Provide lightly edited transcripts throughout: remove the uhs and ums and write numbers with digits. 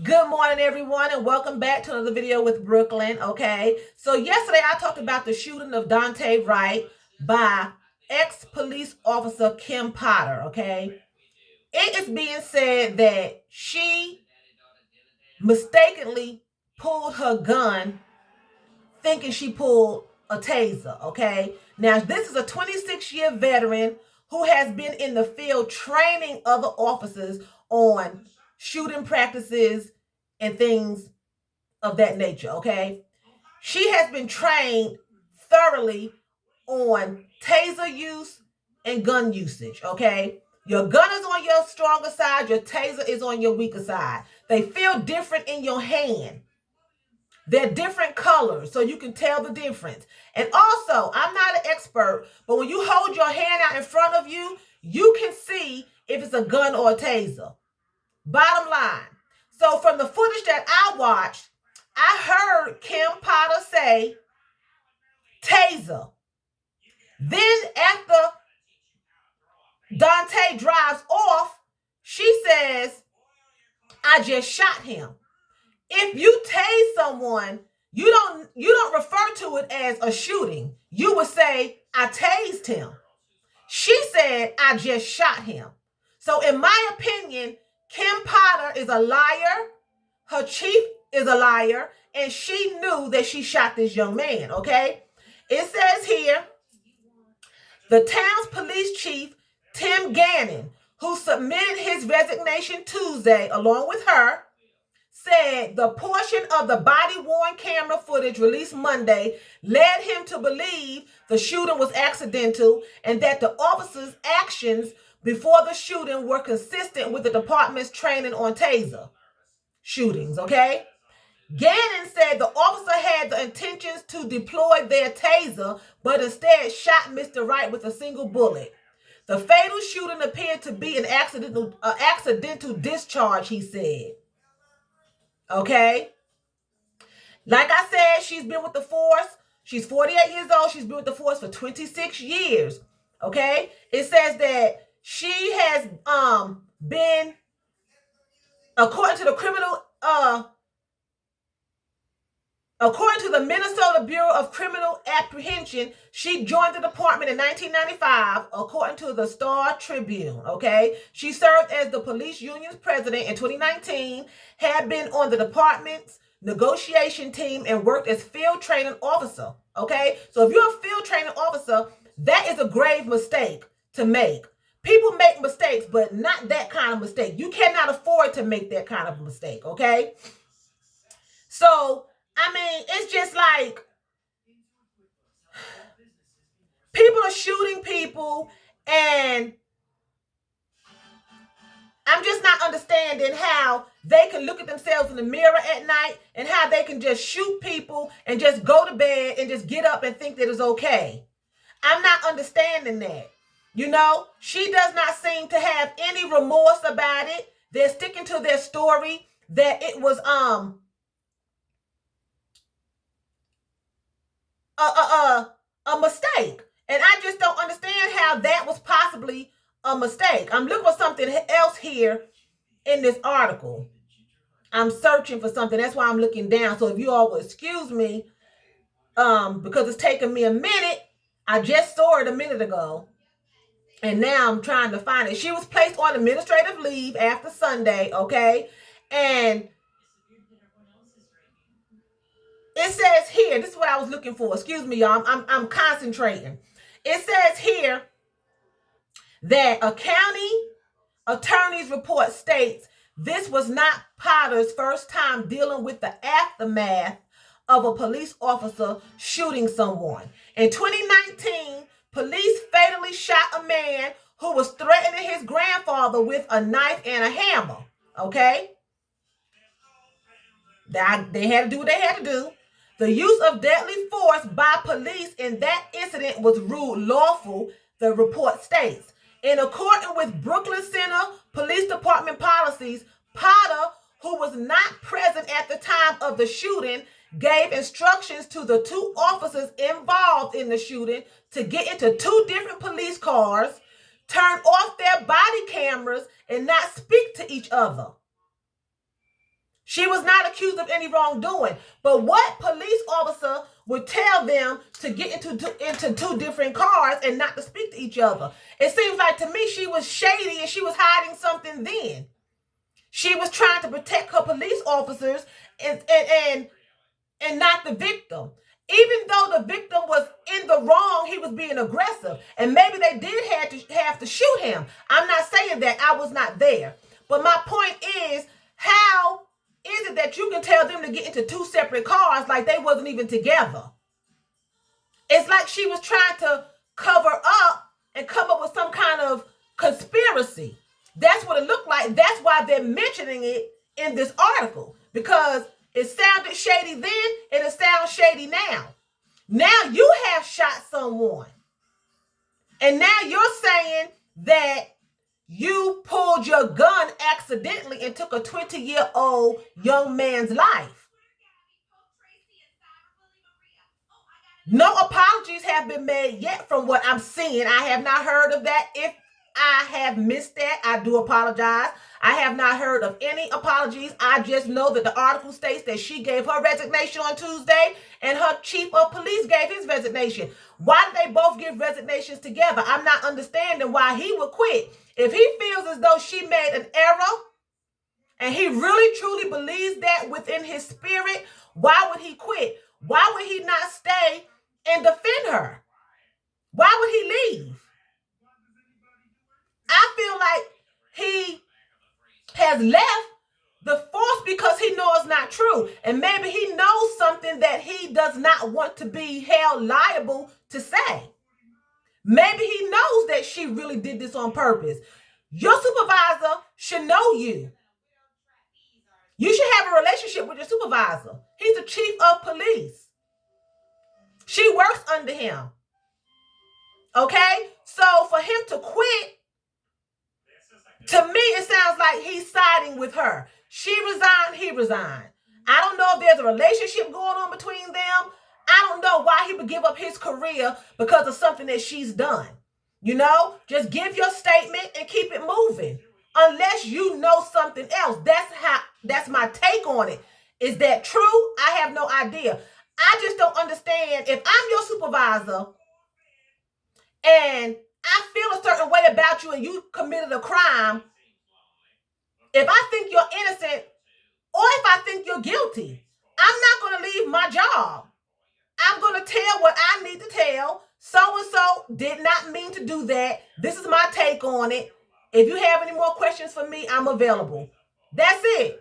Good morning, everyone, and welcome back to another video with Brooklyn. Okay, so yesterday I talked about the shooting of Daunte Wright by ex-police officer Kim Potter. Okay, it is being said that she mistakenly pulled her gun thinking she pulled a taser. Okay, now this is a 26-year veteran who has been in the field training other officers on shooting practices and things of that nature. Okay, she has been trained thoroughly on taser use and gun usage. Okay, your gun is on your stronger side, your taser is on your weaker side. They feel different in your hand. They're different colors, so you can tell the difference. And also, I'm not an expert, but when you hold your hand out in front of you, you can see if it's a gun or a taser. Bottom line. So from the footage that I watched, I heard Kim Potter say taser. Then after Daunte drives off, she says, I just shot him. If you tase someone, you don't refer to it as a shooting. You would say, I tased him. She said, I just shot him. So in my opinion, Kim Potter is a liar. Her chief is a liar. And she knew that she shot this young man, okay? It says here, the town's police chief, Tim Gannon, who submitted his resignation Tuesday along with her, said the portion of the body-worn camera footage released Monday led him to believe the shooting was accidental and that the officer's actions before the shooting were consistent with the department's training on taser shootings, okay? Gannon said the officer had the intentions to deploy their taser, but instead shot Mr. Wright with a single bullet. The fatal shooting appeared to be an accidental discharge, he said. Okay? Like I said, she's been with the force. She's 48 years old. She's been with the force for 26 years. Okay? It says that she has been, according to the Minnesota Bureau of Criminal Apprehension, she joined the department in 1995, according to the Star Tribune, okay? She served as the police union's president in 2019, had been on the department's negotiation team, and worked as field training officer, okay? So if you're a field training officer, that is a grave mistake to make. People make mistakes, but not that kind of mistake. You cannot afford to make that kind of mistake, okay? So I mean, it's just like people are shooting people, and I'm just not understanding how they can look at themselves in the mirror at night and how they can just shoot people and just go to bed and just get up and think that it's okay. I'm not understanding that. You know, she does not seem to have any remorse about it. They're sticking to their story that it was a mistake. And I just don't understand how that was possibly a mistake. I'm looking for something else here in this article. I'm searching for something. That's why I'm looking down. So if you all will excuse me, because it's taking me a minute. I just saw it a minute ago. And now I'm trying to find it. She was placed on administrative leave after Sunday, okay? And it says here, this is what I was looking for. Excuse me, y'all. I'm concentrating. It says here that a county attorney's report states this was not Potter's first time dealing with the aftermath of a police officer shooting someone. In 2019, police fatally shot a man who was threatening his grandfather with a knife and a hammer. Okay? They had to do what they had to do. The use of deadly force by police in that incident was ruled lawful, the report states. In accordance with Brooklyn Center Police Department policies, Potter, who was not present at the time of the shooting, gave instructions to the two officers involved in the shooting to get into two different police cars, turn off their body cameras, and not speak to each other. She was not accused of any wrongdoing. But what police officer would tell them to get into two different cars and not to speak to each other? It seems like to me she was shady and she was hiding something then. She was trying to protect her police officers and not the victim. Even though the victim was in the wrong, he was being aggressive. And maybe they did have to shoot him. I'm not saying that. I was not there. But my point is, how is it that you can tell them to get into two separate cars like they wasn't even together? It's like she was trying to cover up and come up with some kind of conspiracy. That's what it looked like. That's why they're mentioning it in this article, because it sounded shady then and it sounds shady now. Now you have shot someone. And now you're saying that you pulled your gun accidentally and took a 20-year-old young man's life. No apologies have been made yet from what I'm seeing. I have not heard of that. If I have missed that, I do apologize. I have not heard of any apologies. I just know that the article states that she gave her resignation on Tuesday and her chief of police gave his resignation. Why did they both give resignations together? I'm not understanding why he would quit. If he feels as though she made an error and he really truly believes that within his spirit, why would he quit? Why would he not stay and defend her? Why would he leave? I feel like he has left the force because he knows it's not true. And maybe he knows something that he does not want to be held liable to say. Maybe he knows that she really did this on purpose. Your supervisor should know you. You should have a relationship with your supervisor. He's the chief of police. She works under him. Okay? So for him to quit, to me, it sounds like he's siding with her. She resigned, he resigned. I don't know if there's a relationship going on between them. I don't know why he would give up his career because of something that she's done. You know, just give your statement and keep it moving. Unless you know something else. That's my take on it. Is that true? I have no idea. I just don't understand. If I'm your supervisor and I feel a certain way about you and you committed a crime, if I think you're innocent or if I think you're guilty, I'm not going to leave my job. I'm going to tell what I need to tell. So-and-so did not mean to do that. This is my take on it. If you have any more questions for me, I'm available. That's it.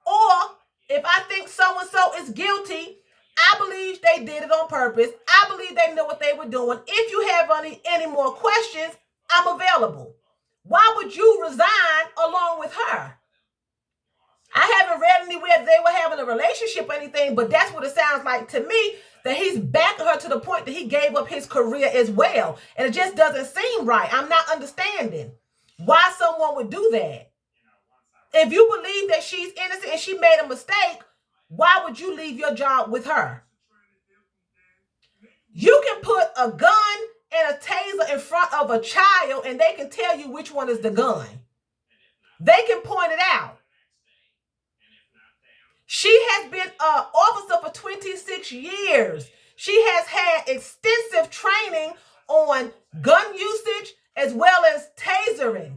Or if I think so-and-so is guilty, I believe they did it on purpose. I believe they know what they were doing. If you have any more questions, I'm available. Why would you resign along with her? I haven't read anywhere they were having a relationship or anything, but that's what it sounds like to me, that he's backing her to the point that he gave up his career as well. And it just doesn't seem right. I'm not understanding why someone would do that. If you believe that she's innocent and she made a mistake, why would you leave your job with her? You can put a gun and a taser in front of a child and they can tell you which one is the gun. They can point it out. She has been an officer for 26 years. She has had extensive training on gun usage as well as tasering.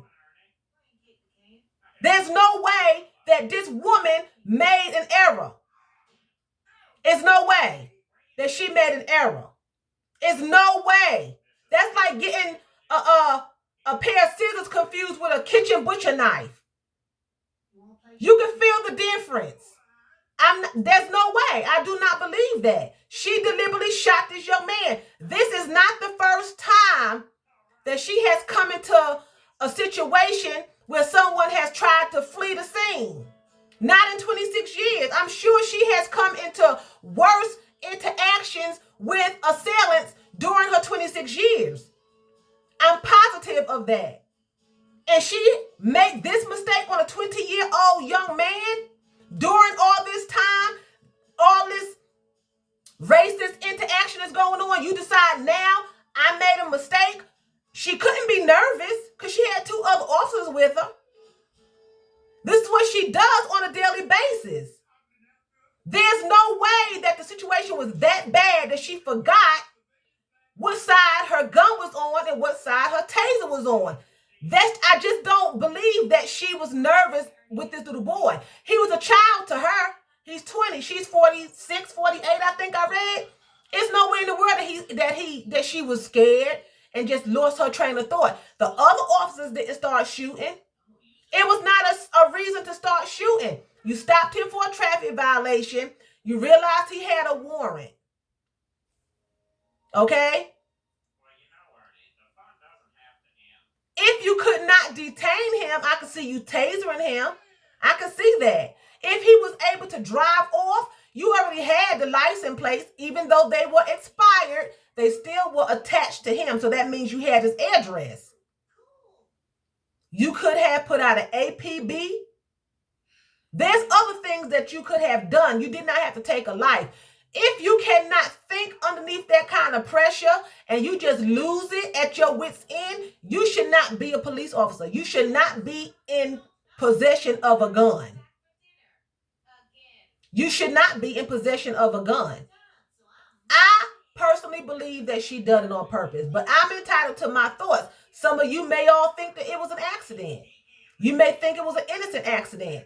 There's no way that this woman made an error. There's no way that she made an error. There's no way. That's like getting a pair of scissors confused with a kitchen butcher knife. You can feel the difference. There's no way. I do not believe that. She deliberately shot this young man. This is not the first time that she has come into a situation where someone has tried to flee the scene. Not in 26 years. I'm sure she has come into worse interactions with assailants during her 26 years. I'm positive of that. And she made this mistake on a 20-year-old young man during all this time, all this racist interaction is going on. You decide now I made a mistake. She couldn't be nervous because she had two other officers with her. This is what she does on a daily basis. situation was that bad that she forgot what side her gun was on and what side her taser was on. I just don't believe that she was nervous with this little boy. He was a child to her. He's 20. She's 46, 48, I think I read. It's nowhere in the world that she was scared and just lost her train of thought. The other officers didn't start shooting. It was not a reason to start shooting. You stopped him for a traffic violation. You realized he had a warrant. Okay? If you could not detain him, I could see you tasering him. I could see that. If he was able to drive off, you already had the license plates. Even though they were expired, they still were attached to him. So that means you had his address. You could have put out an APB. There's other things that you could have done. You did not have to take a life. If you cannot think underneath that kind of pressure and you just lose it at your wit's end, you should not be a police officer. You should not be in possession of a gun. You should not be in possession of a gun. I personally believe that she done it on purpose, but I'm entitled to my thoughts. Some of you may all think that it was an accident. You may think it was an innocent accident.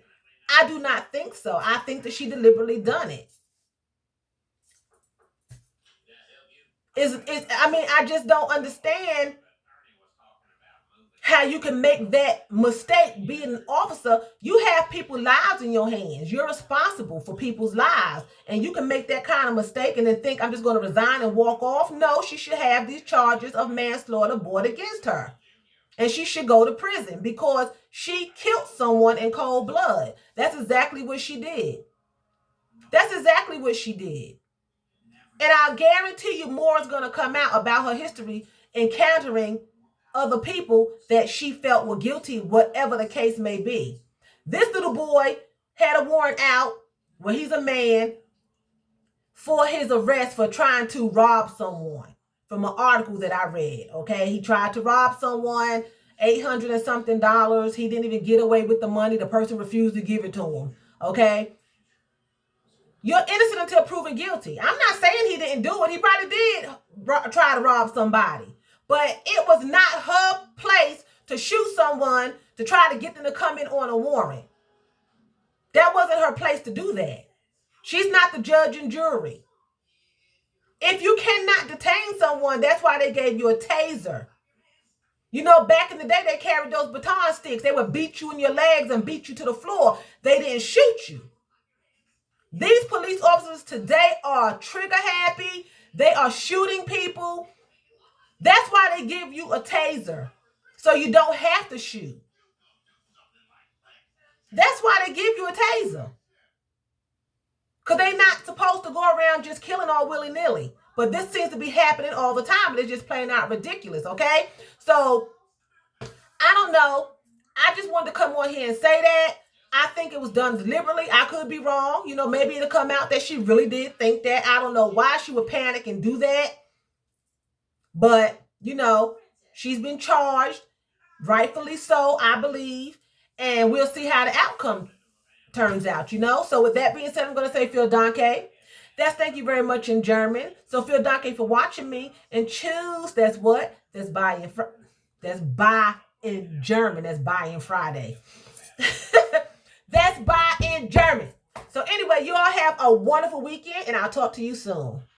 I do not think so. I think that she deliberately done it. I just don't understand how you can make that mistake being an officer. You have people's lives in your hands. You're responsible for people's lives. And you can make that kind of mistake and then think, I'm just going to resign and walk off. No, she should have these charges of manslaughter brought against her. And she should go to prison because she killed someone in cold blood. That's exactly what she did. That's exactly what she did. And I'll guarantee you more is going to come out about her history encountering other people that she felt were guilty, whatever the case may be. This little boy had a warrant out where he's a man for his arrest for trying to rob someone from an article that I read. Okay, he tried to rob someone, $800 and something. He didn't even get away with the money. The person refused to give it to him. Okay. You're innocent until proven guilty. I'm not saying he didn't do it. He probably did try to rob somebody. But it was not her place to shoot someone to try to get them to come in on a warrant. That wasn't her place to do that. She's not the judge and jury. If you cannot detain someone, that's why they gave you a taser. You know, back in the day, they carried those baton sticks. They would beat you in your legs and beat you to the floor. They didn't shoot you. These police officers today are trigger happy. They are shooting people. That's why they give you a taser, so you don't have to shoot. That's why they give you a taser. Because they're not supposed to go around just killing all willy-nilly. But this seems to be happening all the time. It's just plain out ridiculous, okay? So, I don't know. I just wanted to come on here and say that. I think it was done deliberately. I could be wrong. You know, maybe it'll come out that she really did think that. I don't know why she would panic and do that. But, you know, she's been charged, rightfully so, I believe. And we'll see how the outcome turns out, you know. So with that being said, I'm going to say vielen Dank. That's thank you very much in German. So vielen Dank for watching me. And choose, that's what? That's buy in German. That's buy in Friday. That's buy in German. So anyway, you all have a wonderful weekend, and I'll talk to you soon.